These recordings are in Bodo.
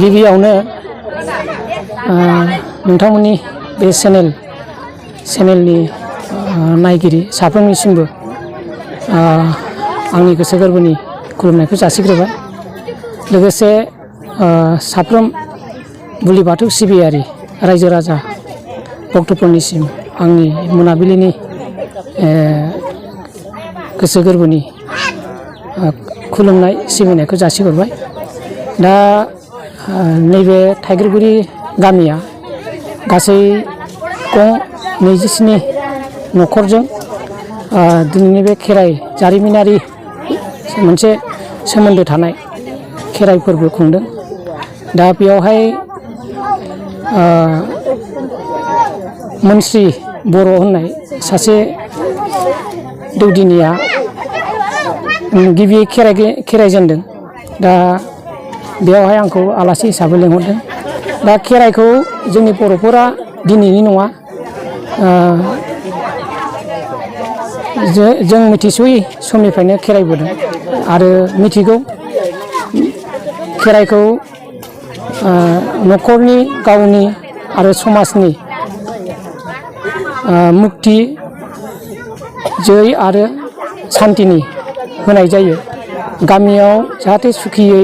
गिबियावनो नोंथांमोननि बे चेनेलनि नायगिरि साफ्रोमनिसिमबो आंनि गोसो गोरबोनि खुलुमनायखौ जासिग्रोबाय। लोगोसे साफ्रोम बुलि बाथौ सिबियारि रायजो राजा भक्तफोरनिसिम आंनि मोनाबिलिनि गोसो गोरबोनि खुलुमनाय सिबिनायखौ जासिहरबाय। दा नैबे थाइगिरगुरि गामिया गासै गं 27 न'खरजों दिनैनि बे खेराइ जारिमिनारि मोनसे सोमोन्दो थानाय खेराइ फोरबो खुंदों। दा बेयावहाय मोनस्रि बर' होननाय सासे दौदिनिया गिबि खेराइजेनदों। दा बेयावहाय आंखौ आलासि हिसाबै लिंहरदों। दा खेराइखौ जोंनि बर'फोरा दिनैनि नङा, जों मिथिस'यै समनिफ्रायनो खेराइबोदों आरो मिथिगौ खेराइखौ न'खरनि, गावनि आरो समाजनि मुक्ति, जै आरो सान्तिनि होनाय जायो। गामियाव जाहाथे सुखियै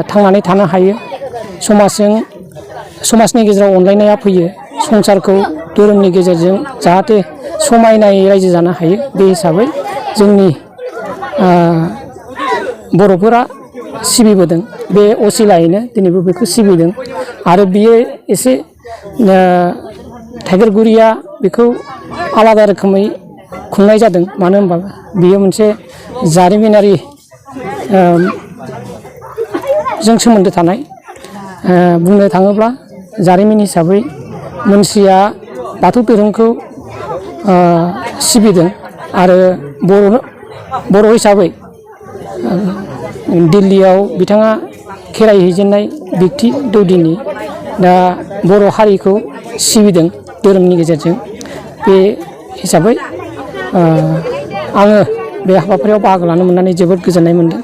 थांनानै थानो हायो, समाजनि गेजेराव अनलायनाया फैयो, संसारखौ धोरोमनि गेजेरजों जाहाथे समायनायै रायजो जानो हायो। बे हिसाबै जोंनि बर'फोरा सिबिबोदों। बे असिलायैनो दिनैबो बेखौ सिबिदों आरो बियो एसे थाइगिरगुरिया बेखौ आलादा रोखोमै खुंनाय जादों। मानो होनबा बियो मोनसे जारिमिनारि जों सोमोन्दो थानाय। बुंनो थाङोब्ला जारिमिन हिसाबै मोनस्रिया बाथौ धोरोमखौ सिबिदों आरो बर' हिसाबै दिल्लीयाव बिथाङा खेराइ हैजेननाय बिगथि दौदिनि। दा बर' हारिखौ सिबिदों धोरोमनि गेजेरजों। बे हिसाबै आङो बे हाबाफारियाव बाहागो लानो मोननानै जोबोद गोजोननाय मोनदों।